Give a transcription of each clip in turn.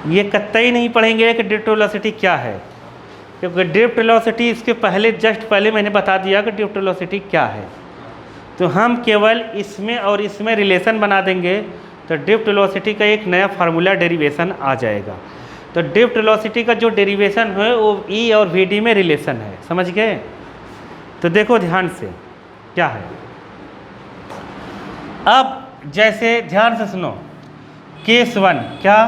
ये कतई नहीं पढ़ेंगे कि ड्रिफ्ट वेलोसिटी क्या है, क्योंकि ड्रिफ्ट वेलोसिटी इसके पहले जस्ट पहले मैंने बता दिया कि ड्रिफ्ट वेलोसिटी क्या है। तो हम केवल इसमें और इसमें रिलेशन बना देंगे तो ड्रिफ्ट वेलोसिटी का एक नया फार्मूला डेरिवेशन आ जाएगा। तो ड्रिफ्ट वेलोसिटी का जो डेरिवेशन है वो ई और वी डी में रिलेशन है, समझ गए। तो देखो ध्यान से क्या है। अब जैसे ध्यान से सुनो, केस 1 क्या,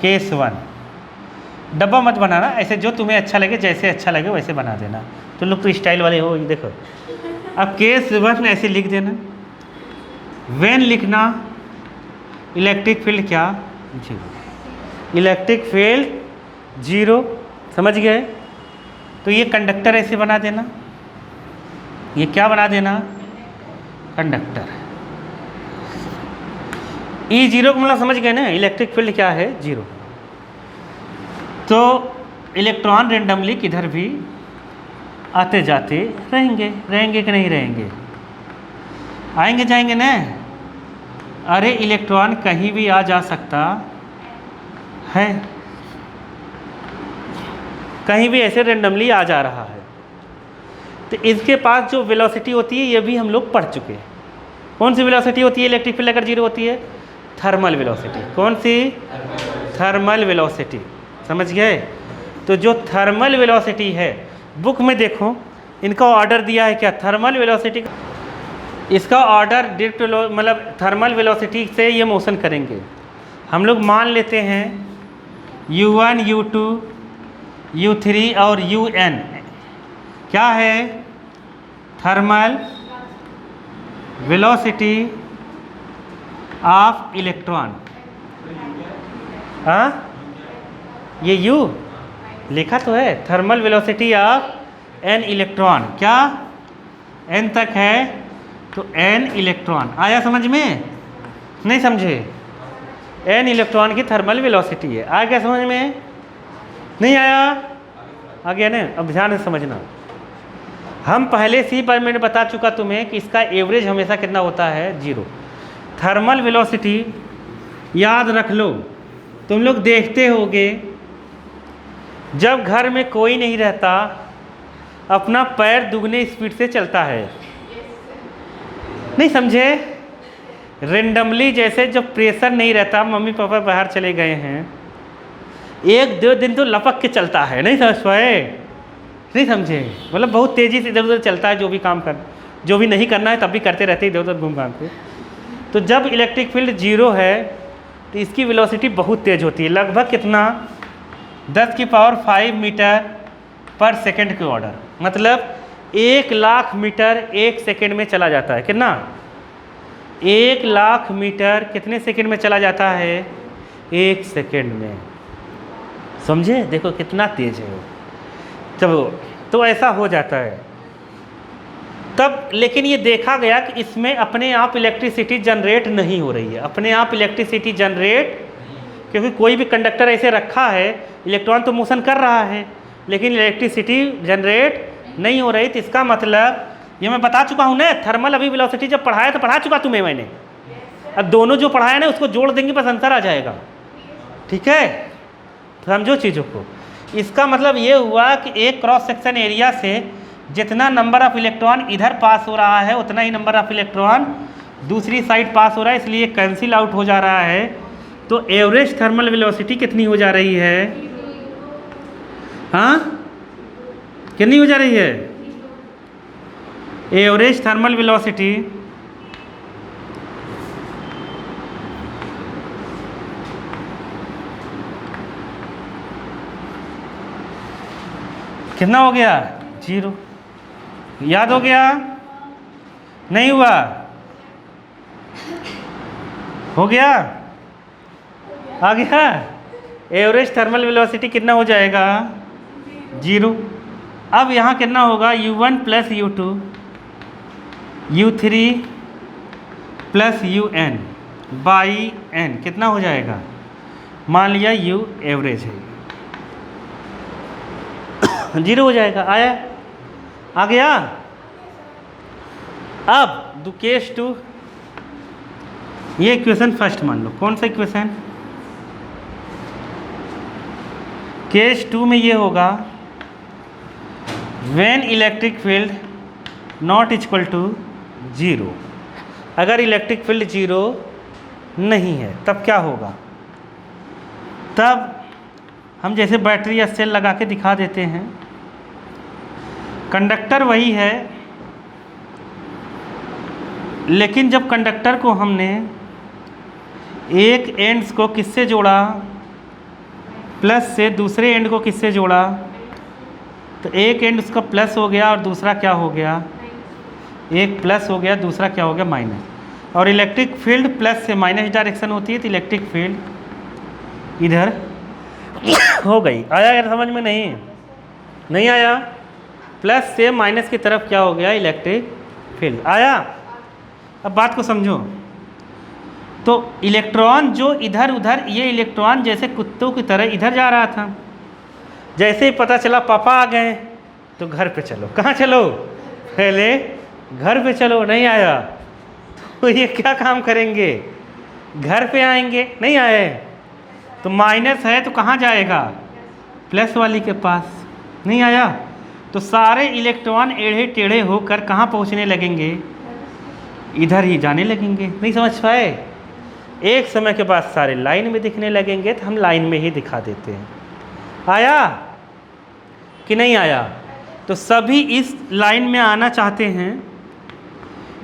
केस 1 डब्बा मत बनाना, ऐसे जो तुम्हें अच्छा लगे जैसे अच्छा लगे वैसे बना देना। तुम लोग तो स्टाइल वाले हो, ये देखो। अब केस 1 ऐसे लिख देना, वेन लिखना इलेक्ट्रिक फील्ड क्या, जीरो, इलेक्ट्रिक फील्ड जीरो, समझ गए। तो ये कंडक्टर ऐसे बना देना, ये क्या बना देना, कंडक्टर। ई जीरो को मतलब समझ गए ना, इलेक्ट्रिक फील्ड क्या है, जीरो। तो इलेक्ट्रॉन रेंडमली किधर भी आते जाते रहेंगे, रहेंगे कि नहीं रहेंगे, आएंगे जाएंगे ना। अरे इलेक्ट्रॉन कहीं भी आ जा सकता है, कहीं भी ऐसे रेंडमली आ जा रहा है। तो इसके पास जो वेलोसिटी होती है ये भी हम लोग पढ़ चुके हैं। कौन सी वेलोसिटी होती है इलेक्ट्रिक फील्ड अगर जीरो होती है, थर्मल वेलोसिटी। कौन सी, थर्मल वेलोसिटी, समझ गए। तो जो थर्मल वेलोसिटी है, बुक में देखो इनका ऑर्डर दिया है क्या, थर्मल वेलोसिटी, इसका ऑर्डर ड्रिफ्ट मतलब थर्मल वेलोसिटी से ये मोशन करेंगे। हम लोग मान लेते हैं u1 u2 u3 और un क्या है, थर्मल वेलोसिटी ऑफ इलेक्ट्रॉन। हाँ ये u लिखा तो है, thermal velocity of n electron, क्या n तक है तो n इलेक्ट्रॉन। आया समझ में, नहीं समझे, n इलेक्ट्रॉन की थर्मल वेलोसिटी है। आ गया समझ में, नहीं आया, आ गया ना। अब ध्यान से समझना, हम पहले से ही पर मैंने बता चुका तुम्हें कि इसका एवरेज हमेशा कितना होता है, जीरो। थर्मल वेलोसिटी याद रख लो, तुम लोग देखते होगे जब घर में कोई नहीं रहता अपना पैर दुगने स्पीड से चलता है, नहीं समझे। रेंडमली जैसे जब प्रेशर नहीं रहता, मम्मी पापा बाहर चले गए हैं, 1-2 दिन तो लपक के चलता है, नहीं समझ पाए, नहीं समझे, मतलब बहुत तेज़ी से इधर उधर चलता है। जो भी काम कर, जो भी नहीं करना है तब भी करते रहते इधर उधर घूम घाम के। तो जब इलेक्ट्रिक फील्ड जीरो है तो इसकी वेलोसिटी बहुत तेज़ होती है, लगभग कितना, 10⁵ मीटर पर सेकंड के ऑर्डर, मतलब 1,00,000 मीटर 1 सेकंड में चला जाता है। कितना, 1,00,000 मीटर कितने सेकंड में चला जाता है, 1 सेकंड में, समझे। देखो कितना तेज है वो। तो ऐसा हो जाता है तब। लेकिन ये देखा गया कि इसमें अपने आप इलेक्ट्रिसिटी जनरेट नहीं हो रही है, अपने आप इलेक्ट्रिसिटी जनरेट, क्योंकि कोई भी कंडक्टर ऐसे रखा है, इलेक्ट्रॉन तो मोशन कर रहा है लेकिन इलेक्ट्रिसिटी जनरेट नहीं हो रही। तो इसका मतलब ये मैं बता चुका हूँ ना, थर्मल अभी वेलोसिटी जब पढ़ाया तो पढ़ा चुका तुम्हें मैंने। अब दोनों जो पढ़ाया ना उसको जोड़ देंगे, बस आंसर आ जाएगा, ठीक है, समझो चीज़ों को। इसका मतलब ये हुआ कि एक क्रॉस सेक्शन एरिया से जितना नंबर ऑफ इलेक्ट्रॉन इधर पास हो रहा है उतना ही नंबर ऑफ इलेक्ट्रॉन दूसरी साइड पास हो रहा है, इसलिए कैंसिल आउट हो जा रहा है। तो एवरेज थर्मल वेलोसिटी कितनी हो जा रही है, हाँ कितनी हो जा रही है, एवरेज थर्मल वेलोसिटी कितना हो गया, जीरो। याद हो गया, नहीं हुआ, हो गया, आ गया। एवरेज थर्मल वेलोसिटी कितना हो जाएगा, जीरो। अब यहाँ कितना होगा, u1 + u2 u3 + un by n कितना हो जाएगा, मान लिया u एवरेज है, जीरो हो जाएगा। आया, आ गया। अब केस 2, ये इक्वेशन फर्स्ट मान लो। कौन सा इक्वेशन, केस 2 में ये होगा when electric field not equal to 0। अगर इलेक्ट्रिक फील्ड 0 नहीं है तब क्या होगा? तब हम जैसे बैटरी या सेल लगा के दिखा देते हैं, कंडक्टर वही है, लेकिन जब कंडक्टर को हमने एक एंड्स को किससे जोड़ा, प्लस से, दूसरे एंड को किससे जोड़ा, तो एक एंड उसका प्लस हो गया और दूसरा क्या हो गया, एक प्लस हो गया, दूसरा क्या हो गया, माइनस। और इलेक्ट्रिक फील्ड प्लस से माइनस डायरेक्शन होती है, तो इलेक्ट्रिक फील्ड इधर हो गई। आया यार समझ में? नहीं आया? प्लस से माइनस की तरफ क्या हो गया, इलेक्ट्रिक फील्ड आया। अब बात को समझो। तो इलेक्ट्रॉन जो इधर उधर, ये इलेक्ट्रॉन जैसे कुत्तों की तरह इधर जा रहा था, जैसे ही पता चला पापा आ गए तो घर पे चलो। कहाँ चलो? पहले घर पे चलो। नहीं आया तो ये क्या काम करेंगे, घर पे आएंगे। नहीं आए तो माइनस है तो कहाँ जाएगा, प्लस वाली के पास। नहीं आया तो सारे इलेक्ट्रॉन टेढ़े टेढ़े होकर कहाँ पहुँचने लगेंगे, इधर ही जाने लगेंगे। नहीं समझ पाए? एक समय के बाद सारे लाइन में दिखने लगेंगे, तो हम लाइन में ही दिखा देते हैं। आया कि नहीं आया? तो सभी इस लाइन में आना चाहते हैं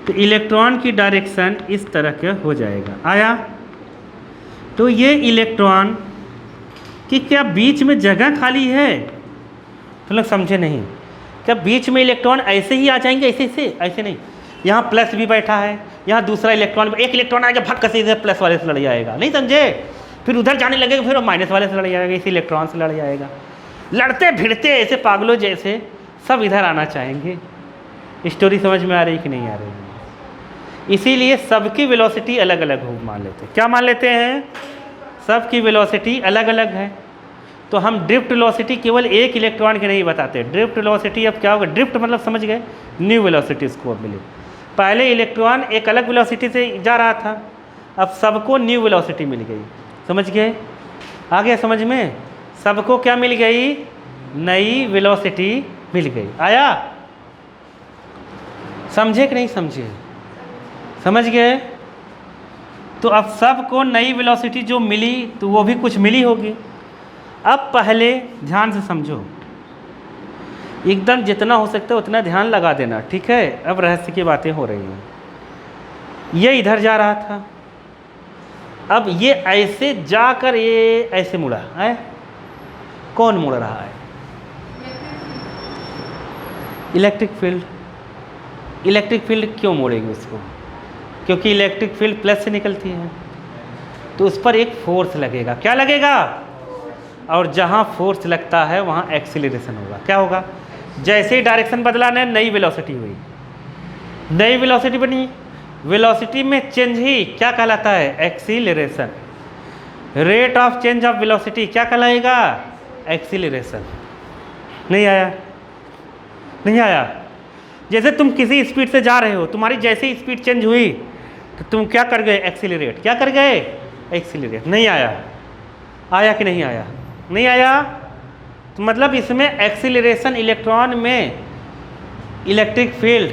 तो इलेक्ट्रॉन की डायरेक्शन इस तरह का हो जाएगा। आया? तो ये इलेक्ट्रॉन कि क्या बीच में जगह खाली है? तो लोग समझे नहीं। क्या बीच में इलेक्ट्रॉन ऐसे ही आ जाएंगे, ऐसे नहीं। यहाँ प्लस भी बैठा है, यहाँ दूसरा इलेक्ट्रॉन, एक इलेक्ट्रॉन आएगा भग कसी से प्लस वाले से लड़ जाएगा। नहीं समझे? फिर उधर जाने लगेगा, फिर माइनस वाले से लड़ जाएगा, इसी इलेक्ट्रॉन से लड़ जाएगा। लड़ते भिड़ते ऐसे पागलों जैसे सब इधर आना चाहेंगे। स्टोरी समझ में आ रही कि नहीं आ रही? इसीलिए सबकी वेलोसिटी अलग अलग हो मान लेते हैं। क्या मान लेते हैं? सबकी वेलोसिटी अलग अलग है। तो हम ड्रिफ्ट वेलोसिटी केवल एक इलेक्ट्रॉन की नहीं बताते। ड्रिफ्ट वेलोसिटी अब क्या होगा, ड्रिफ्ट मतलब समझ गए, न्यू वेलोसिटी इसको अब मिली। पहले इलेक्ट्रॉन एक अलग वेलोसिटी से जा रहा था, अब सबको न्यू वेलोसिटी मिल गई। समझ गए? आ गया समझ में? सबको क्या मिल गई, नई वेलोसिटी मिल गई। आया? समझे कि नहीं समझे? समझ गए? तो अब सबको नई वेलोसिटी जो मिली तो वो भी कुछ मिली होगी। अब पहले ध्यान से समझो, एकदम जितना हो सकता है उतना ध्यान लगा देना, ठीक है? अब रहस्य की बातें हो रही हैं। ये इधर जा रहा था, अब ये ऐसे जाकर ये ऐसे मुड़ा है। कौन मुड़ रहा है? Electric field. इलेक्ट्रिक फील्ड क्यों मोड़ेगी उसको? क्योंकि इलेक्ट्रिक फील्ड प्लस से निकलती है, तो उस पर एक फोर्स लगेगा। क्या लगेगा? और जहाँ फोर्स लगता है वहाँ एक्सीलरेशन होगा। क्या होगा? जैसे ही डायरेक्शन बदला ना, नई वेलोसिटी हुई, नई वेलोसिटी बनी। वेलोसिटी में चेंज ही क्या कहलाता है? Acceleration. Rate of change of velocity क्या कहलाएगा? एक्सीलरेशन। नहीं आया? नहीं आया? जैसे तुम किसी स्पीड से जा रहे हो, तुम्हारी जैसे ही स्पीड चेंज हुई तो तुम क्या कर गए? एक्सीलरेट। क्या कर गए? एक्सीलरेट। नहीं आया? आया कि नहीं आया? नहीं आया? तो मतलब इसमें एक्सीलरेशन, इलेक्ट्रॉन में इलेक्ट्रिक फील्ड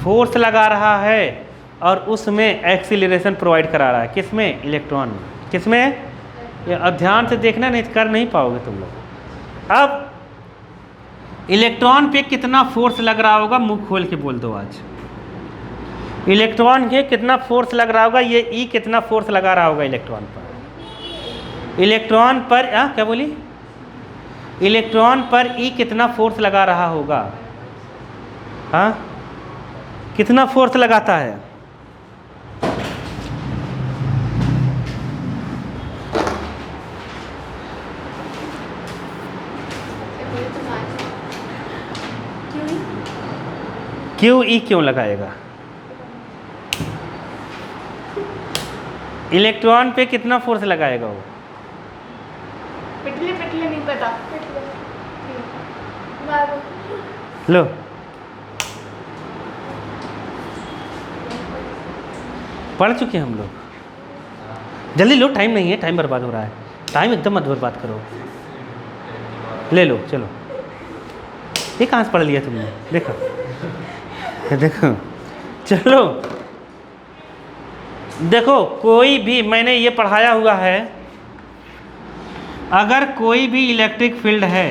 फोर्स लगा रहा है और उसमें एक्सीलरेशन प्रोवाइड करा रहा है। किसमें? इलेक्ट्रॉन में। किसमें? अब ध्यान से देखना, नहीं कर नहीं पाओगे तुम लोग। अब इलेक्ट्रॉन पे कितना फोर्स लग रहा होगा, मुंह खोल के बोल दो आज। इलेक्ट्रॉन के कितना फोर्स लग रहा होगा, ये ई कितना फोर्स लगा रहा होगा इलेक्ट्रॉन पर? इलेक्ट्रॉन पर क्या बोली? इलेक्ट्रॉन पर ई कितना फोर्स लगा रहा होगा? हाँ, कितना फोर्स लगाता है? क्यू ई क्यों लगाएगा? इलेक्ट्रॉन पे कितना फोर्स लगाएगा वो? पिटले नहीं पता। लो, पढ़ चुके हम लोग। जल्दी लो, टाइम नहीं है, टाइम बर्बाद हो रहा है। टाइम एकदम मत बर्बाद करो। ले लो चलो। ये कहाँ से पढ़ लिया तुमने? देखो देखो चलो देखो, कोई भी मैंने ये पढ़ाया हुआ है, अगर कोई भी इलेक्ट्रिक फील्ड है,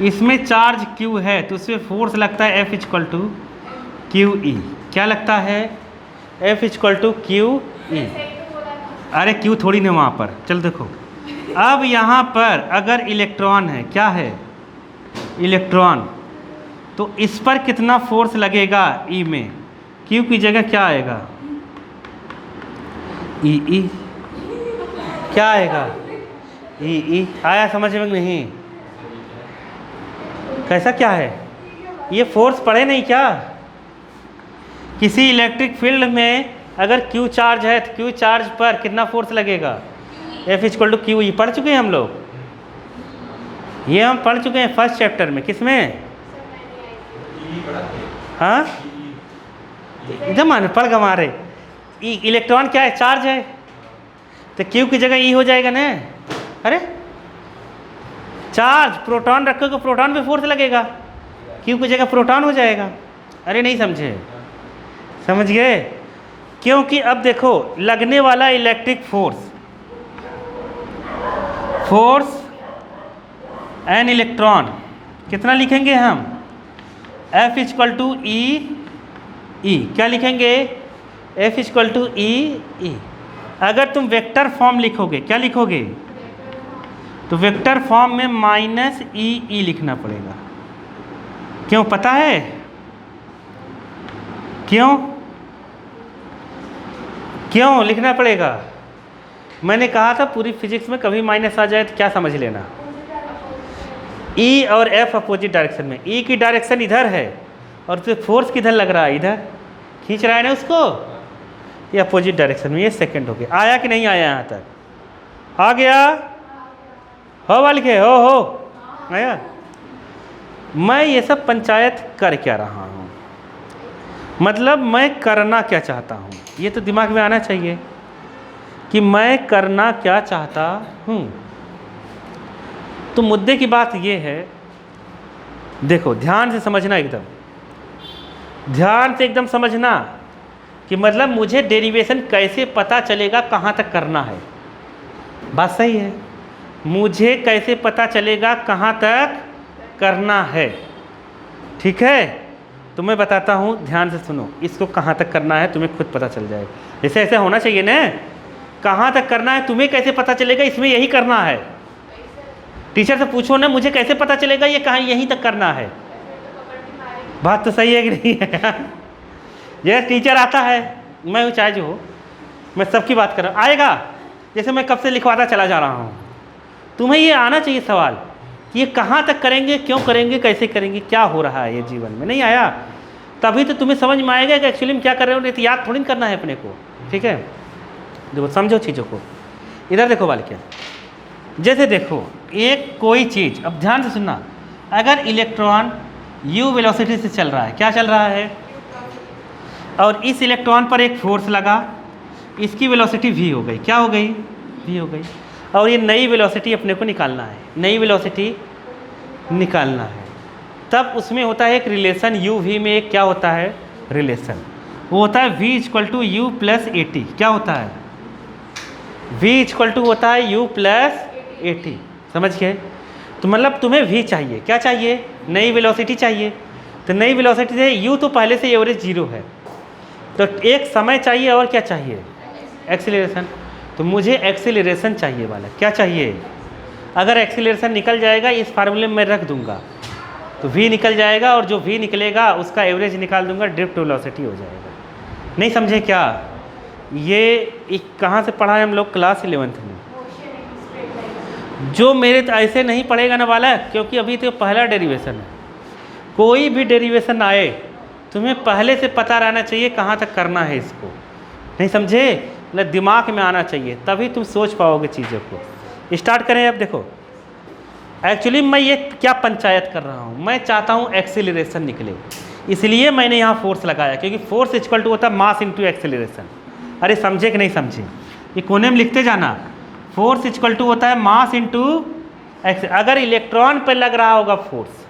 इसमें चार्ज Q है तो उसमें फोर्स लगता है F equal to q E. क्या लगता है? F equal to q E. अरे क्यू थोड़ी ना वहाँ पर। चल देखो, अब यहाँ पर अगर इलेक्ट्रॉन है, क्या है? इलेक्ट्रॉन, तो इस पर कितना फोर्स लगेगा ई में? क्यू की जगह क्या आएगा? ई। क्या आएगा? ई। आया समझ में नहीं? कैसा क्या है ये? फोर्स पढ़े नहीं क्या? किसी इलेक्ट्रिक फील्ड में अगर क्यू चार्ज है तो क्यू चार्ज पर कितना फोर्स लगेगा? F equal to q E. पढ़ चुके हैं हम लोग, ये हम पढ़ चुके हैं फर्स्ट चैप्टर में। किसमें? हाँ, एकदम अनपढ़ गंवा रहे। इलेक्ट्रॉन क्या है? चार्ज है, तो क्यू की जगह ई हो जाएगा ना। अरे चार्ज, प्रोटॉन रखोगे प्रोटॉन पे फोर्स लगेगा, क्यू की जगह प्रोटॉन हो जाएगा। अरे नहीं समझे? समझ गए? क्योंकि अब देखो, लगने वाला इलेक्ट्रिक फोर्स एन इलेक्ट्रॉन कितना लिखेंगे हम? F इक्वल टू ई। क्या लिखेंगे? F इक्वल टू ई। अगर तुम वेक्टर फॉर्म लिखोगे, क्या लिखोगे? तो वेक्टर फॉर्म में माइनस ई लिखना पड़ेगा। क्यों पता है? क्यों लिखना पड़ेगा? मैंने कहा था पूरी फिजिक्स में कभी माइनस आ जाए तो क्या समझ लेना, ई और एफ अपोजिट डायरेक्शन में। ई की डायरेक्शन इधर है और तो फोर्स किधर लग रहा है? इधर खींच रहा है ना उसको, ये अपोजिट डायरेक्शन में। ये सेकंड हो गया। आया कि नहीं आया? यहाँ तक आ गया? हो वाल के हो आया? मैं ये सब पंचायत कर क्या रहा हूँ, मतलब मैं करना क्या चाहता हूँ, ये तो दिमाग में आना चाहिए कि मैं करना क्या चाहता हूँ। तो मुद्दे की बात ये है, देखो ध्यान से समझना, एकदम ध्यान से एकदम समझना कि मतलब मुझे डेरिवेशन कैसे पता चलेगा कहाँ तक करना है। बात सही है? मुझे कैसे पता चलेगा कहाँ तक करना है? ठीक है, तो मैं बताता हूँ, ध्यान से सुनो। इसको कहाँ तक करना है तुम्हें खुद पता चल जाएगा। जैसे ऐसे होना चाहिए ना, कहाँ तक करना है तुम्हें कैसे पता चलेगा इसमें यही करना है। टीचर से पूछो ना, मुझे कैसे पता चलेगा ये कहाँ यहीं तक करना है। बात तो सही है कि नहीं है? जैसे टीचर आता है, मैं हूँ चाहे जो हो, मैं सबकी बात कर रहा हूँ, आएगा। जैसे मैं कब से लिखवाता चला जा रहा हूँ, तुम्हें ये आना चाहिए सवाल कि ये कहाँ तक करेंगे, क्यों करेंगे, कैसे करेंगे, क्या हो रहा है ये जीवन में। नहीं आया तभी तो तुम्हें समझ में आएगा कि एक्चुअली में क्या कर रहे हो। नहीं तो याद थोड़ी ना करना है अपने को। ठीक है, देखो समझो चीज़ों को। इधर देखो बालिका, जैसे देखो एक कोई चीज़, अब ध्यान से सुनना, अगर इलेक्ट्रॉन u वेलोसिटी से चल रहा है, क्या चल रहा है, और इस इलेक्ट्रॉन पर एक फोर्स लगा, इसकी वेलोसिटी v हो गई। क्या हो गई? v हो गई। और ये नई वेलोसिटी अपने को निकालना है, नई वेलोसिटी निकालना है। तब उसमें होता है एक रिलेशन, u v में एक क्या होता है? रिलेशन। वो होता है v equal to u plus a t. क्या होता है? v इक्वल टू होता है u प्लस ए टी। समझ गए? तो मतलब तुम्हें v चाहिए, क्या चाहिए? नई वेलोसिटी चाहिए। तो नई वेलोसिटी से u तो पहले से एवरेज 0 है, तो एक समय चाहिए और क्या चाहिए? एक्सीलरेशन। तो मुझे एक्सीलरेशन चाहिए वाला। क्या चाहिए? अगर एक्सीलरेशन निकल जाएगा इस फार्मूले में मैं रख दूंगा तो v निकल जाएगा, और जो v निकलेगा उसका एवरेज निकाल दूंगा, ड्रिफ्ट वेलोसिटी हो जाएगा। नहीं समझे क्या? ये कहाँ से पढ़ा है हम लोग? क्लास 11th में। जो मेरे तो ऐसे नहीं पढ़ेगा ना वाला, क्योंकि अभी तो पहला डेरिवेशन है। कोई भी डेरिवेशन आए तुम्हें पहले से पता रहना चाहिए कहाँ तक करना है इसको। नहीं समझे? मतलब दिमाग में आना चाहिए, तभी तुम सोच पाओगे चीज़ों को। स्टार्ट करें। अब देखो, एक्चुअली मैं ये क्या पंचायत कर रहा हूँ, मैं चाहता हूँ एक्सीलरेशन निकले, इसलिए मैंने यहाँ फोर्स लगाया, क्योंकि फोर्स इक्वल टू होता है मास इंटू एक्सीलरेशन। अरे समझे कि नहीं समझे? ये कोने में लिखते जाना, फोर्स इक्वल टू होता है मास इंटू अगर इलेक्ट्रॉन पर लग रहा होगा फोर्स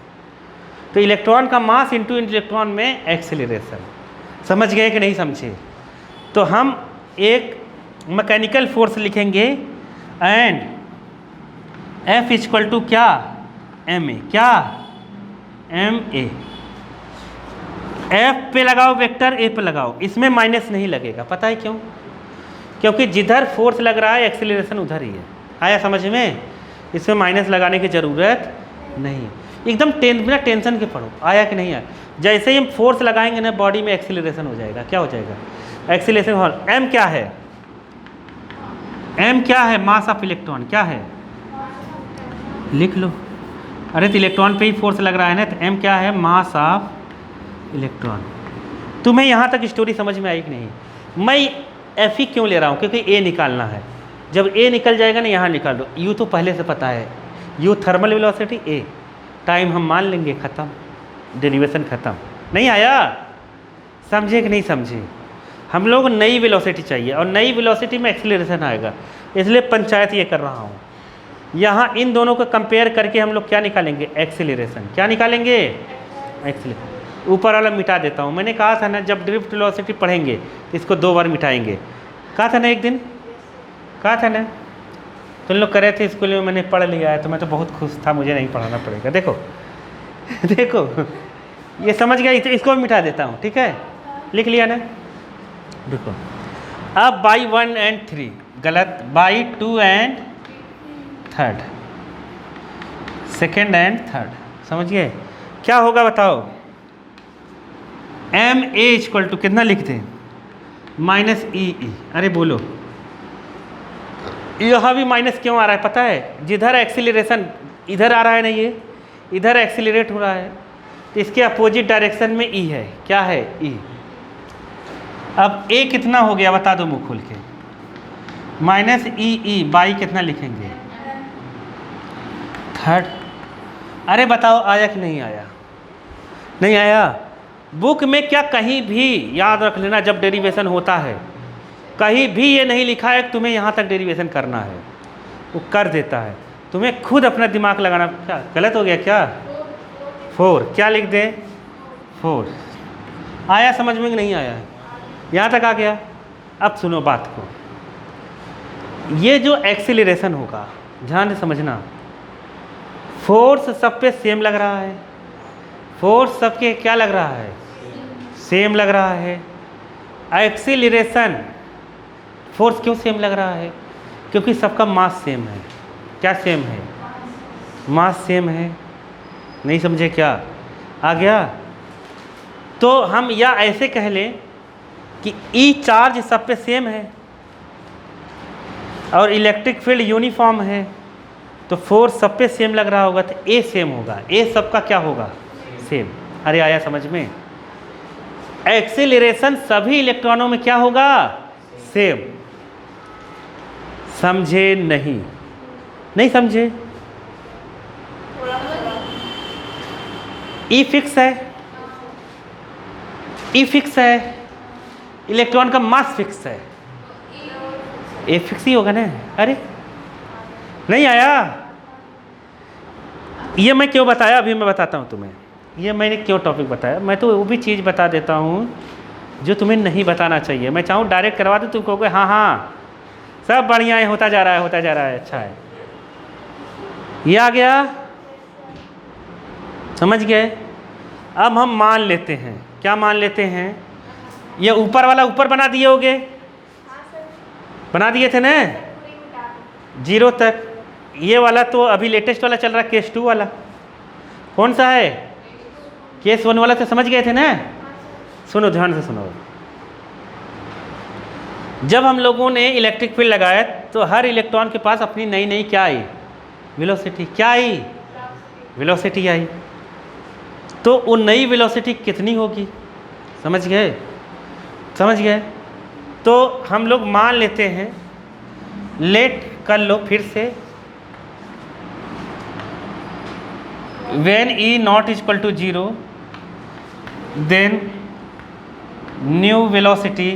तो इलेक्ट्रॉन का मास इंटू इलेक्ट्रॉन में एक्सेलरेशन। समझ गए कि नहीं समझे? तो हम एक मैकेनिकल फोर्स लिखेंगे एंड F इक्वल टू क्या, ma, क्या ma। F पे लगाओ वेक्टर, A पे लगाओ, इसमें माइनस नहीं लगेगा। पता है क्यों? क्योंकि जिधर फोर्स लग रहा है एक्सीलरेशन उधर ही है। आया समझ में? इसमें माइनस लगाने की ज़रूरत नहीं, एकदम बिना टेंशन के पढ़ो। आया कि नहीं आया? जैसे ही हम फोर्स लगाएंगे ना बॉडी में एक्सीलरेशन हो जाएगा। क्या हो जाएगा? एक्सीलरेशन हो। m क्या है? m क्या है? मास ऑफ इलेक्ट्रॉन क्या है? लिख लो। अरे तो इलेक्ट्रॉन पे ही फोर्स लग रहा है ना, तो m क्या है? Mass of electron. तुम्हें यहाँ तक स्टोरी समझ में आई कि नहीं? मैं F ही क्यों ले रहा हूँ? क्योंकि A निकालना है। जब A निकल जाएगा ना, यहाँ निकाल दो। U तो पहले से पता है, U thermal velocity, A time हम मान लेंगे, ख़त्म, डेरिवेशन ख़त्म। नहीं आया? समझे कि नहीं समझे? हम लोग नई वेलोसिटी चाहिए और नई वेलोसिटी में एक्सीलरेशन आएगा, इसलिए पंचायत ये कर रहा हूँ। यहाँ इन दोनों को कंपेयर करके हम लोग क्या निकालेंगे? एक्सीलरेशन। क्या निकालेंगे? एक्सीलरेशन। ऊपर वाला मिटा देता हूँ। मैंने कहा था ना जब ड्रिफ्ट वेलोसिटी पढ़ेंगे इसको 2 बार मिटाएंगे। कहा था ना एक दिन, कहा था ना? तुम लोग करे थे स्कूल में, मैंने पढ़ लिया है तो मैं तो बहुत खुश था, मुझे नहीं पढ़ाना पड़ेगा। देखो देखो ये समझ गया, तो इसको भी मिटा देता हूँ। ठीक है, लिख लिया ना? देखो अब बाई 1 and 3 गलत, by 2 and 3, second and third. समझ गए? क्या होगा बताओ? एम ए इक्वल टू कितना लिखते हैं? माइनस ई ई। अरे बोलो, यहाँ भी माइनस क्यों आ रहा है पता है? जिधर एक्सीलरेशन इधर आ रहा है ना, ये इधर एक्सीलरेट हो रहा है, तो इसके अपोजिट डायरेक्शन में ई है। क्या है? ई। अब ए कितना हो गया बता दो मुँह खोल के? माइनस ई ई बाई कितना लिखेंगे? 3। अरे बताओ आया कि नहीं आया? नहीं आया? बुक में क्या कहीं भी याद रख लेना, जब डेरिवेशन होता है कहीं भी ये नहीं लिखा है कि तुम्हें यहाँ तक डेरिवेशन करना है, वो कर देता है। तुम्हें खुद अपना दिमाग लगाना। क्या गलत हो गया क्या? 4 क्या लिख दे? 4। आया समझ में कि नहीं आया? यहाँ तक आ गया? अब सुनो बात को, ये जो एक्सीलरेशन होगा ध्यान से समझना, फोर्स सब पे सेम लग रहा है। फोर्स सबके क्या लग रहा है? सेम लग रहा है। एक्सीलरेशन फोर्स क्यों सेम लग रहा है? क्योंकि सबका मास सेम है। क्या सेम है? मास सेम है। नहीं समझे क्या? आ गया? तो हम या ऐसे कह लें कि ई चार्ज सब पे सेम है और इलेक्ट्रिक फील्ड यूनिफॉर्म है, तो फोर्स सब पे सेम लग रहा होगा, तो ए सेम होगा। ए सबका क्या होगा? सेम। अरे आया समझ में? एक्सीलरेशन सभी इलेक्ट्रॉनों में क्या होगा? सेम। समझे नहीं? नहीं समझे? ई फिक्स है, ई फिक्स है, इलेक्ट्रॉन का मास फिक्स है, ए फिक्स ही होगा ना। अरे नहीं आया? ये मैं क्यों बताया अभी मैं बताता हूँ तुम्हें। ये मैंने क्यों टॉपिक बताया, मैं तो वो भी चीज़ बता देता हूँ जो तुम्हें नहीं बताना चाहिए। मैं चाहूँ डायरेक्ट करवा दूँ, तुम कहोगे हाँ हाँ सब बढ़िया है, होता जा रहा है, होता जा रहा है, अच्छा है। ये आ गया? समझ गए? अब हम मान लेते हैं, क्या मान लेते हैं? ये ऊपर वाला ऊपर बना दिए होगे, बना दिए थे ना 0 तक। ये वाला तो अभी लेटेस्ट वाला चल रहा है, केस 2 वाला। कौन सा है? केस 1 वाला। तो समझ गए थे ना? सुनो ध्यान से सुनो। जब हम लोगों ने इलेक्ट्रिक फील्ड लगाया तो हर इलेक्ट्रॉन के पास अपनी नई नई क्या आई? वेलोसिटी। क्या आई? वेलोसिटी आई। तो वो नई वेलोसिटी कितनी होगी? समझ गए? समझ गए? तो हम लोग मान लेते हैं, लेट कर लो फिर से, when E not equal to 0 then new velocity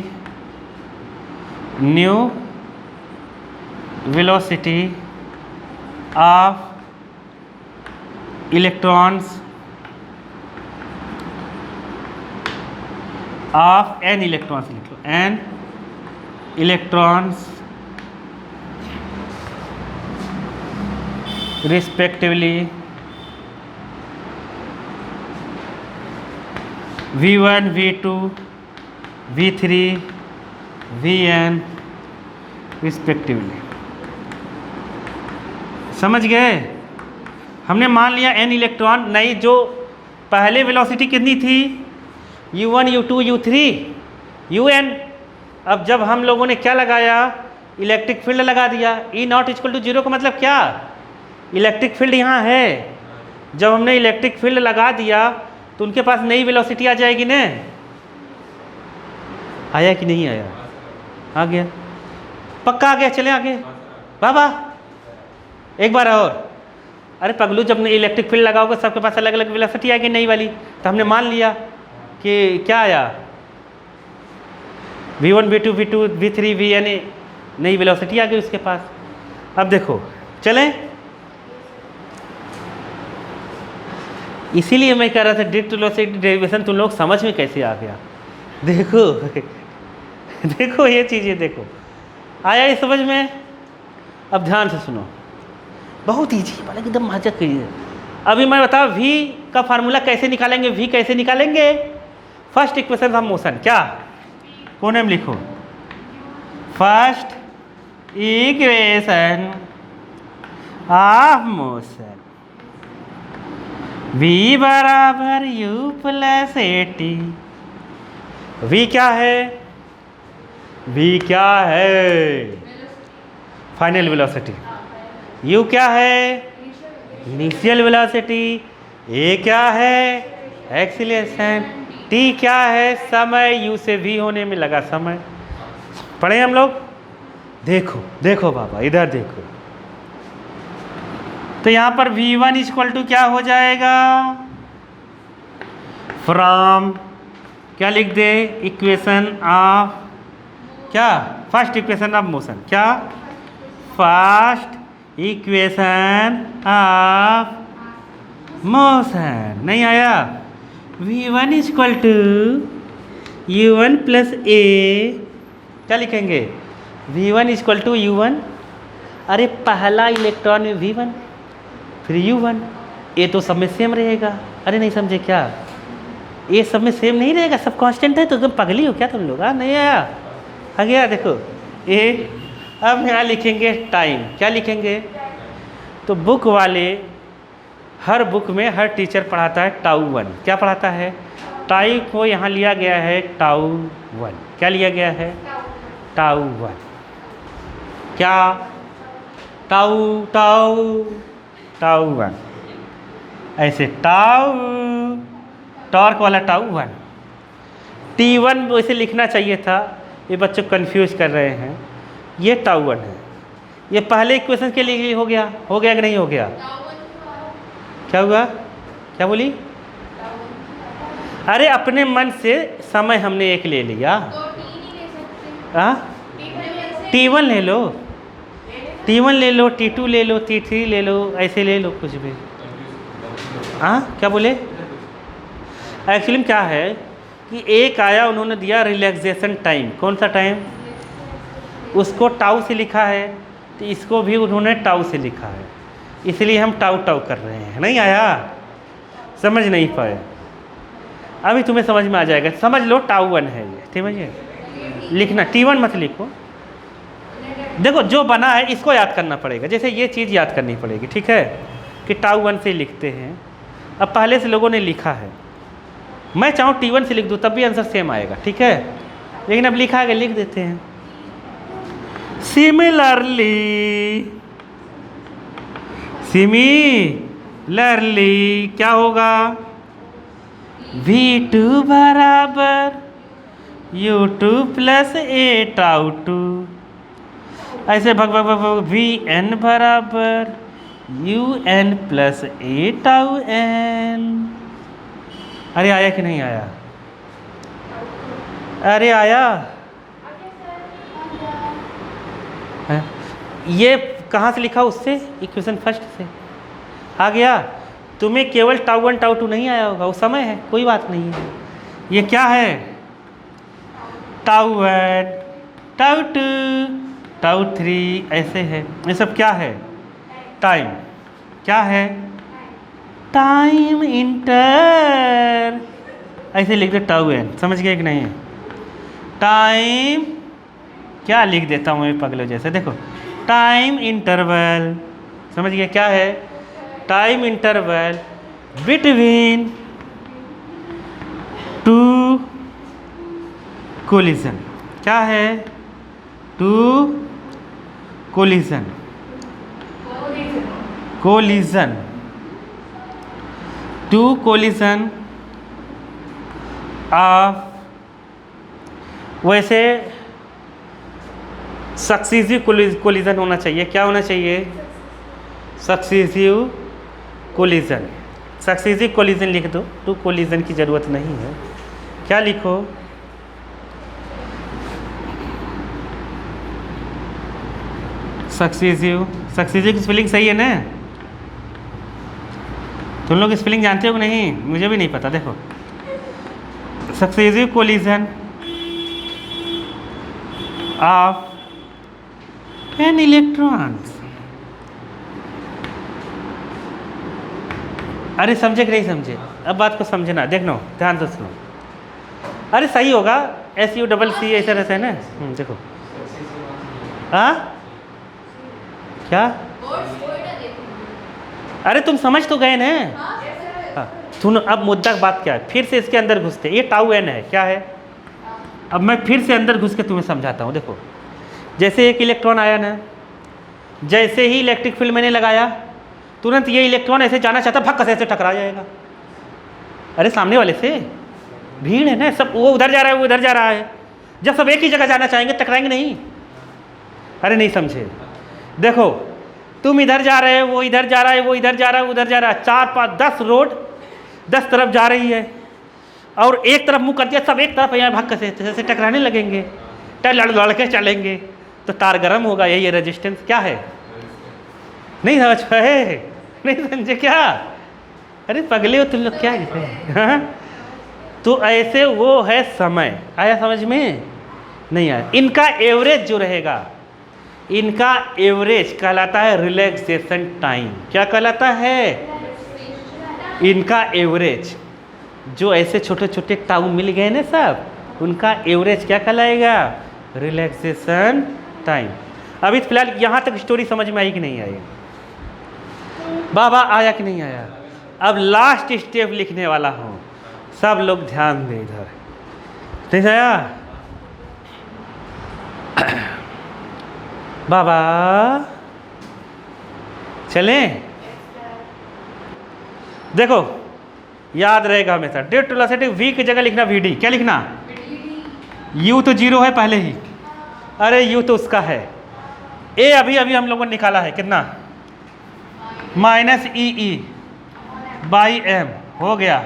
of electrons of n electrons लिख लो, n electrons respectively V1, V2, V3, Vn respectively। समझ गए? हमने मान लिया n इलेक्ट्रॉन, नहीं जो पहले वेलोसिटी कितनी थी, u1, u2, u3, un। अब जब हम लोगों ने क्या लगाया, इलेक्ट्रिक फील्ड लगा दिया, E नॉट इक्वल टू 0 का मतलब क्या, इलेक्ट्रिक फील्ड यहाँ है। जब हमने इलेक्ट्रिक फील्ड लगा दिया तो उनके पास नई वेलोसिटी आ जाएगी ना। आया कि नहीं आया? आ गया, पक्का आ गया। चले आगे बाबा, एक बार और। अरे पगलू, जब इलेक्ट्रिक फील्ड लगाओगे सबके पास अलग अलग वेलोसिटी आएगी नई वाली, तो हमने मान लिया कि क्या आया, V1, V2, V2, V3, Vn नई वेलोसिटी आ गई उसके पास। अब देखो चलें, इसीलिए मैं कह रहा था ड्रिफ्ट वेलोसिटी डेरिवेशन तुम लोग समझ में कैसे आ गया। देखो देखो ये चीज़ें देखो, आया ये समझ में? अब ध्यान से सुनो, बहुत ईजी, मतलब एकदम मजा कीजिए। अभी मैं बताओ V का फार्मूला कैसे निकालेंगे, V कैसे निकालेंगे। फर्स्ट इक्वेशन ऑफ मोशन क्या, कोने में लिखो, first equation of motion V बराबर U प्लस AT। V क्या है, V क्या है, फाइनल वेलोसिटी। U क्या है, इनिशियल वेलोसिटी। A क्या है, एक्सीलरेशन। T क्या है, समय। U से V होने में लगा समय। पढ़े हम लोग? देखो देखो बाबा, इधर देखो, तो यहाँ पर V1 इक्वल टू क्या हो जाएगा, फ्रॉम क्या लिख दे, इक्वेशन ऑफ क्या, फर्स्ट इक्वेशन ऑफ मोशन। क्या, फर्स्ट इक्वेशन ऑफ मोशन। नहीं आया? V1 equal to U1 plus A, क्या लिखेंगे, V1 इक्वल टू U1। अरे पहला इलेक्ट्रॉन में V1 फिर U1, ये तो सब में सेम रहेगा। अरे नहीं समझे क्या, ये सब में सेम नहीं रहेगा, सब कांस्टेंट है। तो एकदम पगली हो क्या तुम लोग? नहीं आया? आ गया? देखो ये, अब यहाँ लिखेंगे टाइम। क्या लिखेंगे, तो बुक वाले, हर बुक में हर टीचर पढ़ाता है τ1। क्या पढ़ाता है, टाइम को यहाँ लिया गया है τ1। क्या लिया गया है, τ1। क्या, τ1, ऐसे टॉर्क वाला τ1। T1 वैसे लिखना चाहिए था, ये बच्चों कंफ्यूज कर रहे हैं। ये τ1 है, ये पहले इक्वेशन के लिए हो गया कि नहीं हो गया? क्या हुआ, क्या बोली? अरे अपने मन से समय हमने एक ले लिया। T1 ले लो, T1 ले लो, T2 ले लो, T3 ले लो, ऐसे ले लो कुछ भी। क्या बोले? एक्चुअली क्या है कि एक आया, उन्होंने दिया रिलैक्सेशन टाइम। कौन सा टाइम, उसको टाउ से लिखा है, तो इसको भी उन्होंने टाउ से लिखा है, इसलिए हम टाउ टाउ कर रहे हैं। नहीं आया? समझ नहीं पाए? अभी तुम्हें समझ में आ जाएगा। समझ लो τ1 है ये, ठीक है? लिखना T1 मत लिखो। देखो जो बना है इसको याद करना पड़ेगा, जैसे ये चीज़ याद करनी पड़ेगी, ठीक है, कि τ1 से लिखते हैं। अब पहले से लोगों ने लिखा है, मैं चाहूँ T1 से लिख दूँ तब भी आंसर सेम आएगा, ठीक है, लेकिन अब लिखा है, लिख देते हैं। सिमिलरली क्या होगा, V2 बराबर U2 प्लस A τ2। ऐसे भग भग भग भग Vn बराबर Un प्लस A τn। अरे आया कि नहीं आया? अरे आया? ये कहाँ से लिखा, उससे इक्वेशन फर्स्ट से आ गया। तुम्हें केवल टाउ 1 टाउ 2 नहीं आया होगा, वो समय है, कोई बात नहीं है। ये क्या है? टाउ 1 टाउ 2 टाउ 3 ऐसे है। ये सब क्या है? टाइम। क्या है? टाइम इंटर, ऐसे लिख दो टाउ एन। समझ गए कि नहीं? टाइम क्या लिख देता हूँ मैं पगले जैसे, देखो टाइम इंटरवल। समझ गए क्या है? Time interval between two collision. क्या है? Two collision. Collision, two collision of, वैसे सक्सीसिव कोलिजन होना चाहिए। क्या होना चाहिए? सक्सीसिव कोलिजन। सक्सीसिव कोलिजन लिख दो, टू कोलिजन की ज़रूरत नहीं है। क्या लिखो? सक्सीसिव। सक्सीसिव की स्पेलिंग सही है ना? तुम लोग स्पेलिंग जानते हो कि नहीं? मुझे भी नहीं पता। देखो सक्सीसिव कोलिजन ऑफ एन इलेक्ट्रॉन्स। अरे समझे कि नहीं समझे? अब बात को समझना, देखना ध्यान से सुनो। अरे सही होगा, SUCC ऐसा रहता है ना। देखो हाँ क्या? अरे तुम समझ तो गए ना? हाँ सुनो, अब मुद्दा बात क्या है, फिर से इसके अंदर घुसते। ये टाउ एन है, क्या है? अब मैं फिर से अंदर घुस के तुम्हें समझाता हूँ। देखो जैसे एक इलेक्ट्रॉन आया ना, जैसे ही इलेक्ट्रिक फील्ड मैंने लगाया, तुरंत ये इलेक्ट्रॉन ऐसे जाना चाहता, भक्क से ऐसे टकरा जाएगा। अरे सामने वाले से भीड़ है ना, सब वो उधर जा रहा है, वो इधर जा रहा है। जब सब एक ही जगह जाना चाहेंगे, टकराएंगे नहीं। अरे नहीं समझे? देखो तुम इधर जा रहे हो, वो इधर जा रहा है, वो इधर जा रहा है, उधर जा रहा है, 4 5 10 रोड 10 तरफ जा रही है, और एक तरफ मुंह कर दिया, सब एक तरफ यहाँ भक्क से ऐसे टकराने लगेंगे, लड़ के चलेंगे तो तार गर्म होगा। यही रेजिस्टेंस। क्या है? नहीं समझ पाए? नहीं समझे क्या? अरे पगले हो तुम लोग, क्या है? तो ऐसे वो है समय। आया समझ में? नहीं आया? इनका एवरेज जो रहेगा, इनका एवरेज कहलाता है रिलैक्सेशन टाइम। क्या कहलाता है? इनका एवरेज जो ऐसे छोटे छोटे टाउ मिल गए ना सब, उनका एवरेज क्या कहलाएगा? Relaxation time. अभी फिलहाल यहाँ तक स्टोरी समझ में आई कि नहीं आई? बाबा आया कि नहीं आया? अब लास्ट स्टेप लिखने वाला हूँ, सब लोग ध्यान दें इधर। ठीक आया? बाबा चलें? देखो याद रहेगा हमेशा, ड्यूरेटिव वेलोसिटी V की जगह लिखना VD। क्या लिखना? U तो 0 है पहले ही। अरे U तो उसका है। A अभी अभी हम लोगों ने निकाला है, कितना? -EE बाई M हो गया।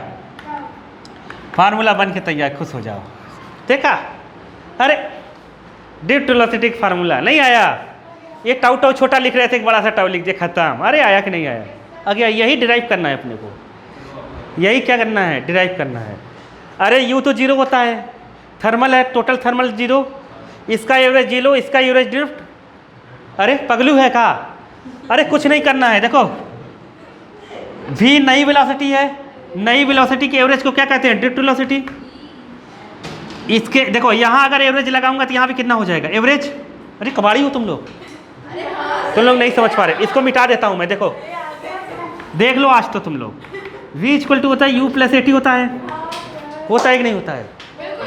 फार्मूला बन के तैयार, खुश हो जाओ। देखा? अरे ड्यूरेटिव वेलोसिटी का फार्मूला नहीं आया? ये टाउ टाउ छोटा लिख रहे थे, एक बड़ा सा टाउ लिख दिया, खत्म। अरे आया कि नहीं आया? आगे यही डिराइव करना है अपने को। यही क्या करना है? डिराइव करना है। अरे U तो 0 होता है, थर्मल है, टोटल थर्मल 0, इसका एवरेज 0, इसका एवरेज ड्रिफ्ट। अरे पगलू है का? अरे कुछ नहीं करना है। देखो V नई वेलोसिटी है, नई वेलोसिटी के एवरेज को क्या कहते हैं? Drift velocity. इसके देखो यहाँ अगर एवरेज लगाऊंगा तो यहाँ भी कितना हो जाएगा? एवरेज। अरे कबाड़ी हो तुम लोग नहीं समझ पा रहे। इसको मिटा देता हूँ मैं। देखो देख लो आज तो तुम लोग, V इक्वल टू होता है U प्लस AT होता है कि नहीं होता है?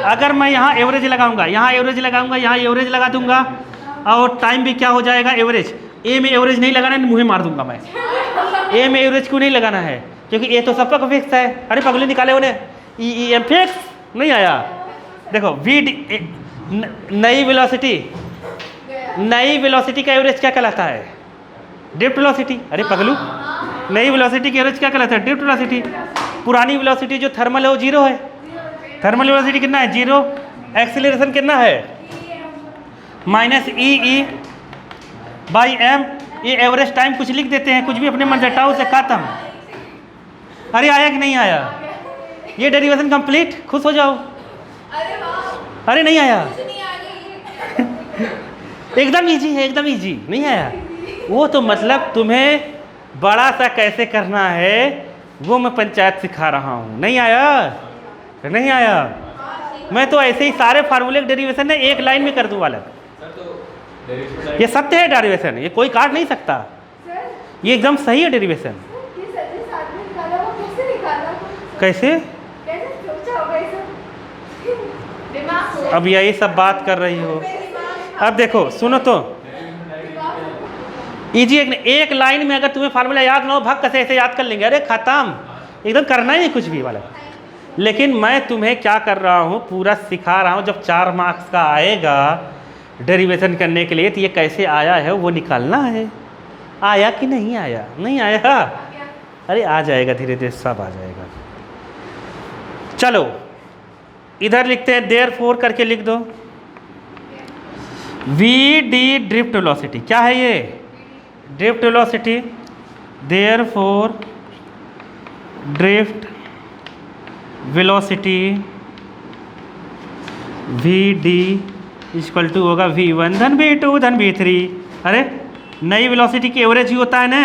अगर मैं यहाँ एवरेज लगाऊंगा, यहाँ एवरेज लगाऊंगा, यहाँ एवरेज लगा दूंगा, और टाइम भी क्या हो जाएगा? एवरेज। A में एवरेज नहीं लगाना है, मुँह मार दूंगा मैं। A में एवरेज क्यों नहीं लगाना है? क्योंकि A तो सबका फिक्स है। अरे पगले निकाले उन्हें, EM फिक्स नहीं आया। देखो VD नई वेलोसिटी का एवरेज क्या कहलाता है? Drift velocity. अरे पगलू, नई वेलोसिटी का एवरेज क्या कहलाता है? Drift velocity. पुरानी वेलोसिटी जो थर्मल है वो 0 है। थर्मल वेलोसिटी कितना है? 0। एक्सीलरेशन कितना है? -EE by M। ये एवरेज टाइम कुछ लिख देते हैं, कुछ भी अपने मन से, टाउ से खत्म। अरे आया कि नहीं आया? आ गया। ये डेरिवेशन कंप्लीट, खुश हो जाओ। अरे वाह, अरे नहीं आया, कुछ नहीं आ गई। एकदम इजी है, एकदम इजी। नहीं आया वो तो मतलब तुम्हें बड़ा सा कैसे करना है वो मैं पंचायत सिखा रहा हूँ। नहीं आया? नहीं आया? मैं तो ऐसे ही सारे फार्मूले डेरिवेशन है एक लाइन में कर दूँ वाला। ये सत्य है डेरिवेशन, ये कोई काट नहीं सकता, सर, ये एकदम सही है डेरिवेशन। ये सच्चे साथ में निकाला, वो कैसे निकाला? कैसे? कैसे सोचा होगा ये सब? दिमाग से। अब यही सब बात कर रही हो। दिमाग अब देखो सुनो तो, इजी एक लाइन में अगर तुम्हें फार्मूला याद ना हो भाग कैसे ऐसे याद कर लेंगे, अरे खत्म, एकदम करना ही नहीं कुछ भी वाला। लेकिन मैं तुम्हें क्या कर रहा हूँ, पूरा सिखा रहा हूँ। जब 4 मार्क्स का आएगा डेरिवेशन करने के लिए तो ये कैसे आया है वो निकालना है। आया कि नहीं आया? नहीं आया? अरे आ जाएगा, धीरे धीरे सब आ जाएगा। चलो इधर लिखते हैं, देयरफॉर करके लिख दो। वी डी ड्रिफ्ट वेलोसिटी, क्या है ये? Drift velocity. Therefore drift velocity v d equal to होगा v1 धन v2 धन v3। अरे नई वेलोसिटी की एवरेज ही होता है ना।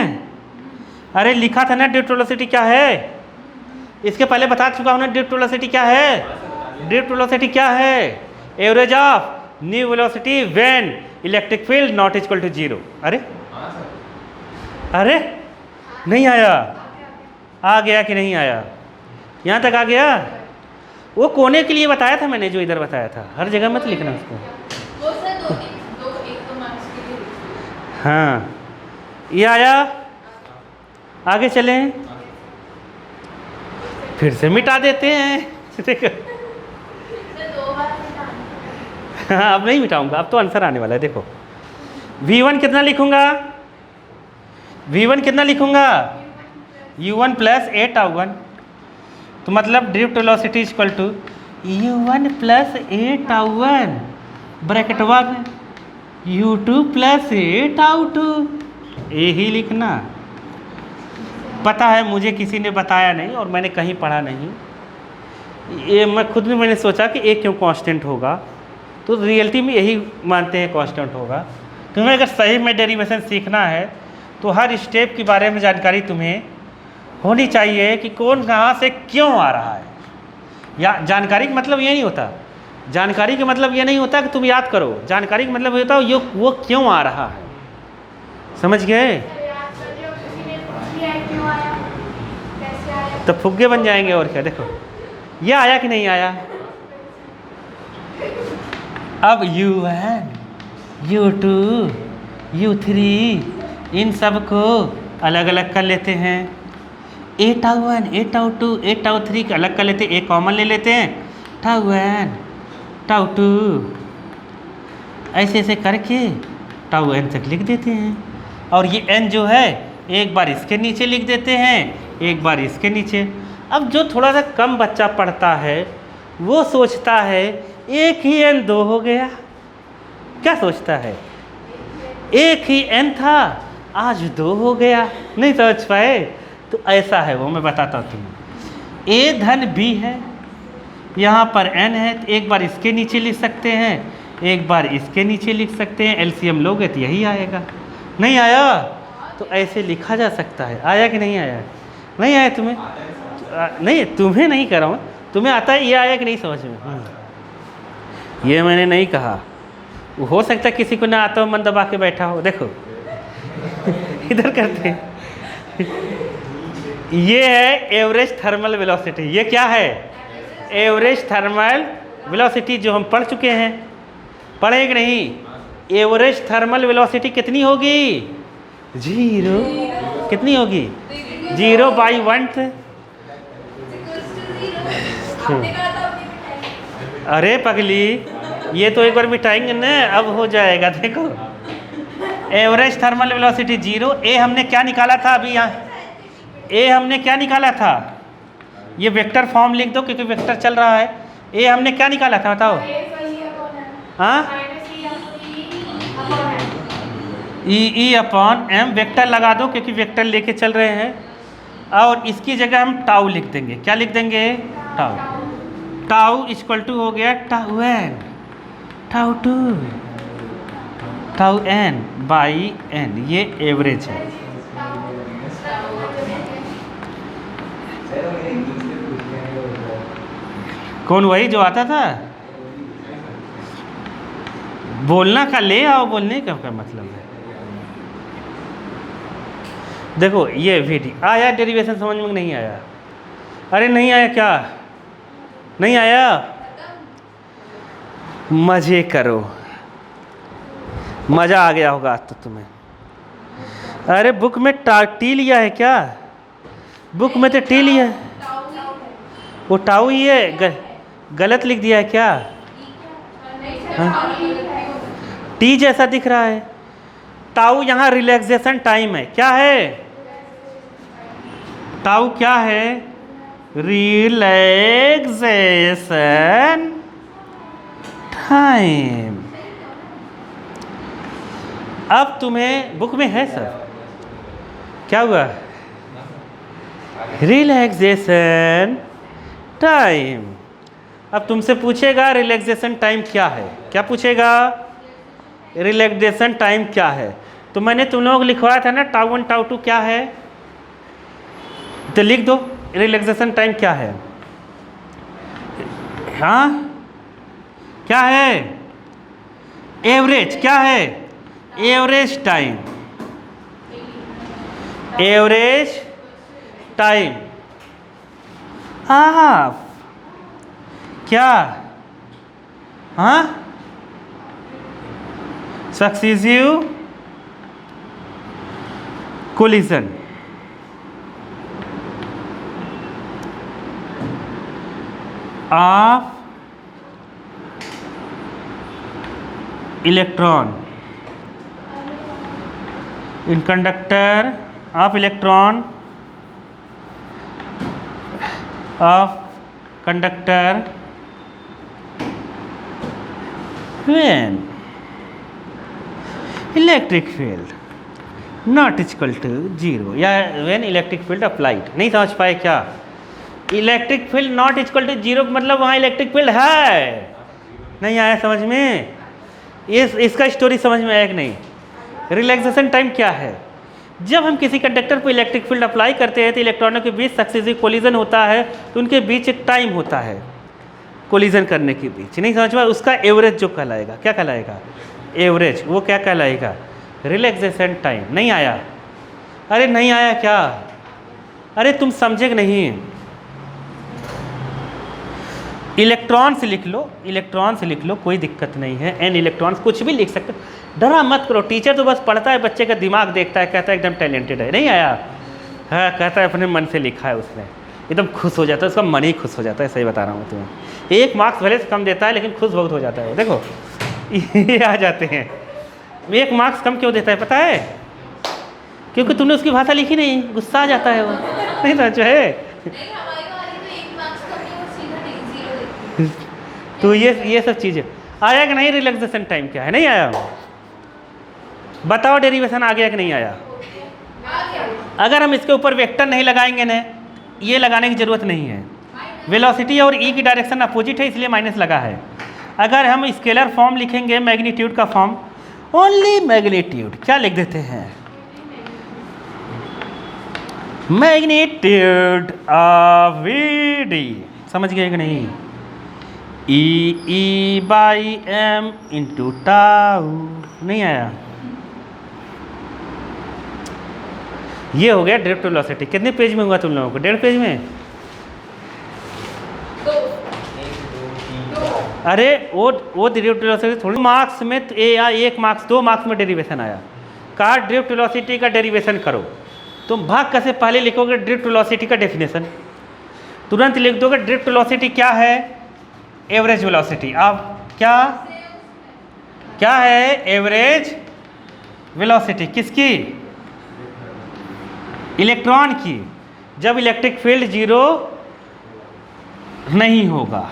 अरे लिखा था ना ड्रिफ्ट वेलोसिटी क्या है, इसके पहले बता चुका हूँ ना ड्रिफ्ट वेलोसिटी क्या है। ड्रिफ्ट वेलोसिटी क्या है? Average of new velocity when electric field not equal to 0। अरे अरे नहीं आया? आ गया कि नहीं आया? यहाँ तक आ गया? वो कोने के लिए बताया था मैंने, जो इधर बताया था, हर जगह मत लिखना उसको। वो सर दो एक दो मार्क्स के लिए। हाँ ये आया, आगे चलें, फिर से मिटा देते हैं। देखो सर 2 बार मिटाना। हाँ अब नहीं मिटाऊंगा, अब तो आंसर आने वाला है। देखो v1 कितना लिखूंगा? v1 कितना लिखूंगा? u1 plus a tau. तो मतलब drift velocity equal to u1 plus a tau ब्रैकेटवा में u2 प्लस ए टाउ2। यही लिखना। पता है मुझे किसी ने बताया नहीं और मैंने कहीं पढ़ा नहीं, ये मैं खुद में मैंने सोचा कि एक क्यों कांस्टेंट होगा, तो रियलिटी में यही मानते हैं कांस्टेंट होगा। तुम्हें अगर सही में डेरिवेशन सीखना है तो हर स्टेप के बारे में जानकारी तुम्हें होनी चाहिए कि कौन कहाँ से क्यों आ रहा है। या जानकारी का मतलब ये नहीं होता, जानकारी का मतलब ये नहीं होता कि तुम याद करो, जानकारी का मतलब ये होता है वो क्यों आ रहा है। समझ गए? याद कर लियो, किसी ने पूछ लिया है क्यों आया, कैसे आया। तो फुग्गे बन जाएंगे और क्या। देखो ये आया कि नहीं आया? अब u1 u2 u3 इन सब को अलग अलग कर लेते हैं। ए टाउ1 ए टाउ2 ए टाउ3 अलग कर लेते हैं, एक कॉमन ले लेते हैं, टाउ1 टाउ2 ऐसे ऐसे करके टाउ n तक लिख देते हैं। और ये n जो है एक बार इसके नीचे लिख देते हैं, एक बार इसके नीचे। अब जो थोड़ा सा कम बच्चा पढ़ता है वो सोचता है एक ही n 2 हो गया। क्या सोचता है? एक ही n था आज 2 हो गया। नहीं समझ पाए? तो ऐसा है वो, मैं बताता हूँ तुम्हें। a धन b है, यहाँ पर n है, तो एक बार इसके नीचे लिख सकते हैं, एक बार इसके नीचे लिख सकते हैं। एलसीएम लोगे तो यही आएगा। नहीं आया? तो ऐसे लिखा जा सकता है। आया कि नहीं आया? नहीं आया तुम्हें? नहीं तुम्हें नहीं कर रहा हूँ, तुम्हें आता है। ये आया कि नहीं समझ में? ये मैंने नहीं कहा, हो सकता है किसी को ना आता हो, मन दबा के बैठा हो। देखो इधर करते हैं। ये है एवरेज थर्मल वेलोसिटी। ये क्या है? एवरेज थर्मल वेलोसिटी, जो हम पढ़ चुके हैं। पढ़े कि नहीं? एवरेज थर्मल वेलोसिटी कितनी होगी? 0। कितनी होगी? 0/1। अरे पगली, ये तो एक बार मिटाएंगे ना, अब हो जाएगा। देखो एवरेज थर्मल वेलोसिटी 0। ए हमने क्या निकाला था अभी? यहाँ ए हमने क्या निकाला था? ये वेक्टर फॉर्म लिख दो क्योंकि वेक्टर चल रहा है। ए हमने क्या निकाला था बताओ? हाँ ई अपॉन एम। वेक्टर लगा दो क्योंकि वेक्टर लेके चल रहे हैं। और इसकी जगह हम टाउ लिख देंगे। क्या लिख देंगे? टाउ। टाउ इक्वल टू हो गया tau n, tau two, tau n by n, ये एवरेज है। कौन? वही जो आता था। बोलना का ले आओ, बोलने का क्या मतलब है? देखो ये वीडी आया, डेरिवेशन समझ में नहीं आया? अरे नहीं आया क्या? नहीं आया? मजे करो, मज़ा आ गया होगा आज तो तुम्हें। अरे बुक में टी लिया है क्या? बुक में तो टी लिया है, वो टाउ ही है, गलत लिख दिया है क्या? हाँ? टी जैसा दिख रहा है। टाउ यहाँ रिलैक्सेशन टाइम है। क्या है? टाउ क्या है? Relaxation time. अब तुम्हें बुक में है सर, क्या हुआ? Relaxation time. अब तुमसे पूछेगा रिलैक्सेशन टाइम क्या है? क्या पूछेगा? रिलैक्सेशन टाइम क्या है? तो मैंने तुम लोगों को लिखवाया था ना टाउ वन टाउ टू क्या है, तो लिख दो रिलैक्सेशन टाइम क्या है। हाँ क्या है? एवरेज। क्या है? Average time, average time of क्या? हाँ successive collision of electron in conductor of electron of conductor when electric field not equal to 0 या when इलेक्ट्रिक फील्ड अप्लाइड। नहीं समझ पाए क्या? Electric field not equal to 0 मतलब वहाँ इलेक्ट्रिक फील्ड है। नहीं आया समझ में? इसका स्टोरी समझ में आया कि नहीं? रिलैक्सेशन टाइम क्या है? जब हम किसी कंडक्टर पर इलेक्ट्रिक फील्ड अप्लाई करते हैं तो इलेक्ट्रॉनों के बीच सक्सेसिव कोलिजन होता है, तो उनके बीच एक टाइम होता है कोलिजन करने के बीच। नहीं समझ पाया? उसका एवरेज जो कहलाएगा, क्या कहलाएगा? एवरेज। वो क्या कहलाएगा? Relaxation time. नहीं आया? अरे नहीं आया क्या? अरे तुम समझे कि नहीं? इलेक्ट्रॉन से लिख लो, इलेक्ट्रॉन से लिख लो, कोई दिक्कत नहीं है। एन इलेक्ट्रॉन्स कुछ भी लिख सकते, डरा मत करो। टीचर तो बस पढ़ता है, बच्चे का दिमाग देखता है, कहता है एकदम टैलेंटेड है। नहीं आया? हाँ कहता है अपने मन से लिखा है उसने, एकदम खुश हो जाता है, उसका मन ही खुश हो जाता है। सही बता रहा हूँ तुम्हें। 1 मार्क्स भले से कम देता है लेकिन खुश बहुत हो जाता है। देखो ये आ जाते हैं। 1 मार्क्स कम क्यों देता है पता है? क्योंकि तुमने उसकी भाषा लिखी नहीं, गुस्सा आ जाता है वो। नहीं समझ है? तो ये सब चीज़ें आया कि नहीं? रिलैक्सेशन टाइम क्या है? नहीं आया? बताओ डेरिवेशन आ गया कि नहीं आया? अगर हम इसके ऊपर वेक्टर नहीं लगाएंगे ना, ये लगाने की ज़रूरत नहीं है। वेलोसिटी और ई की डायरेक्शन अपोजिट है इसलिए माइनस लगा है। अगर हम स्केलर फॉर्म लिखेंगे, मैग्नीट्यूड का फॉर्म, ओनली मैग्नीट्यूड, क्या लिख देते हैं? Magnitude of v d. समझ गए कि नहीं? E by m into tau. नहीं आया? ये हो गया ड्रिफ्ट वेलोसिटी। कितने पेज में हुआ तुम लोगों को? 1.5 पेज में? अरे वो ड्रिफ्ट वेलोसिटी थोड़ी मार्क्स में या 1 मार्क्स 2 मार्क्स में डेरिवेशन आया। कहा ड्रिफ्ट वेलोसिटी का डेरिवेशन करो। तुम भाग कैसे पहले लिखोगे ड्रिफ्ट वेलोसिटी का डेफिनेशन, तुरंत लिख दोगे ड्रिफ्ट वेलोसिटी क्या है? Average velocity. अब क्या है? एवरेज वेलोसिटी किसकी? इलेक्ट्रॉन की। जब इलेक्ट्रिक फील्ड 0 नहीं होगा,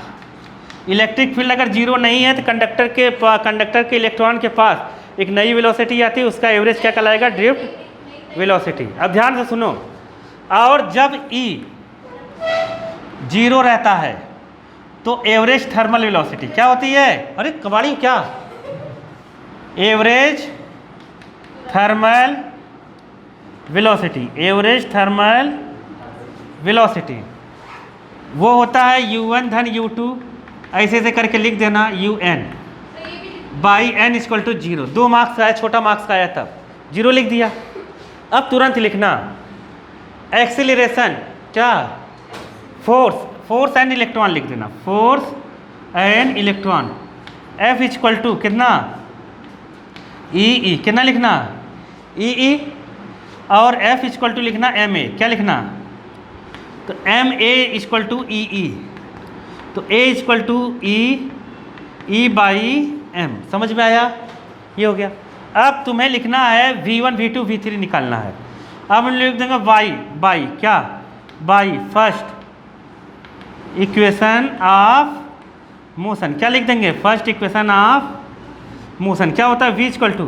इलेक्ट्रिक फील्ड अगर 0 नहीं है तो कंडक्टर के इलेक्ट्रॉन के पास एक नई वेलोसिटी आती है, उसका एवरेज क्या कहलाएगा? Drift velocity. अब ध्यान से सुनो, और जब E 0 रहता है तो एवरेज थर्मल वेलोसिटी क्या होती है? अरे कबाड़ी क्या? Average thermal velocity, average thermal velocity वो होता है u1 धन u2, ऐसे ऐसे करके लिख देना un by n equal to 0। 2 marks का आया, छोटा मार्क्स का आया तब 0 लिख दिया। अब तुरंत लिखना एक्सीलरेशन क्या? फोर्स एंड इलेक्ट्रॉन लिख देना, force and electron F equal to कितना? ई कितना लिखना? ई और F इक्वल टू लिखना ma, क्या लिखना? तो ma इक्वल टू ई, तो a equal to e by m। समझ में आया? ये हो गया। अब तुम्हें लिखना है v1 v2 v3 निकालना है। अब हम लिख देंगे बाई क्या? By first equation of motion, क्या लिख देंगे? फर्स्ट इक्वेशन ऑफ मोशन क्या होता है? v इक्वल टू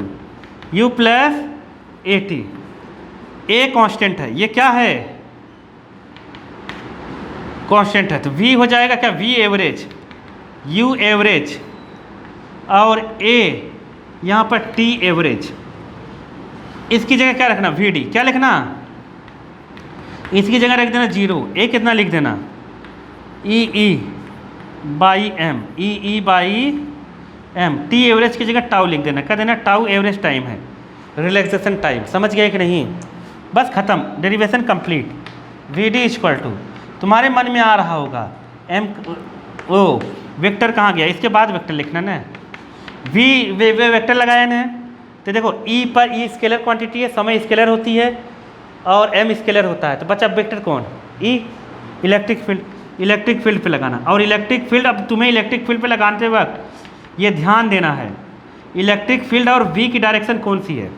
u प्लस at। a कांस्टेंट है, ये क्या है? कांस्टेंट है, तो v हो जाएगा क्या? v एवरेज, u एवरेज और a यहाँ पर t एवरेज। इसकी जगह क्या रखना? vd, क्या लिखना? इसकी जगह रख देना 0, a कितना लिख देना? E by m, e by m। t average की जगह टाउ लिख देना, क्या देना? टाउ एवरेज टाइम है, रिलैक्सेशन टाइम। समझ गए कि नहीं? बस खत्म, derivation complete. vd equal to, तुम्हारे मन में आ रहा होगा m ओ वेक्टर कहाँ गया? इसके बाद वेक्टर लिखना ना, वे वेक्टर लगाया ना। तो देखो e पर e स्केलर क्वांटिटी है, समय स्केलर होती है और m स्केलर होता है, तो बचा वेक्टर कौन? e। इलेक्ट्रिक फील्ड पे लगाना। और इलेक्ट्रिक फील्ड, अब तुम्हें इलेक्ट्रिक फील्ड पे लगाते वक्त ये ध्यान देना है इलेक्ट्रिक फील्ड और v की डायरेक्शन कौन सी है।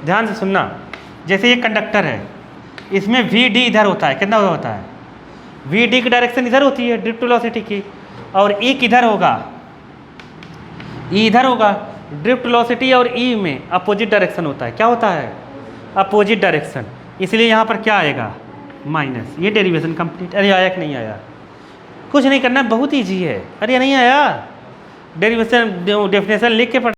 ध्यान से सुनना, जैसे ये कंडक्टर है, इसमें vd इधर होता है, कितना होता है? vd की डायरेक्शन इधर होती है ड्रिफ्ट वेलोसिटी की, और e किधर होगा? e इधर होगा। ड्रिफ्ट वेलोसिटी और e में अपोजिट डायरेक्शन होता है, क्या होता है? अपोजिट डायरेक्शन, इसलिए यहाँ पर क्या आएगा? माइनस। ये डेरिवेशन कंप्लीट। अरे आया कि नहीं आया? कुछ नहीं करना, बहुत ईजी है। अरे नहीं आया? डेरिवेशन डेफिनेशन लिख के पढ़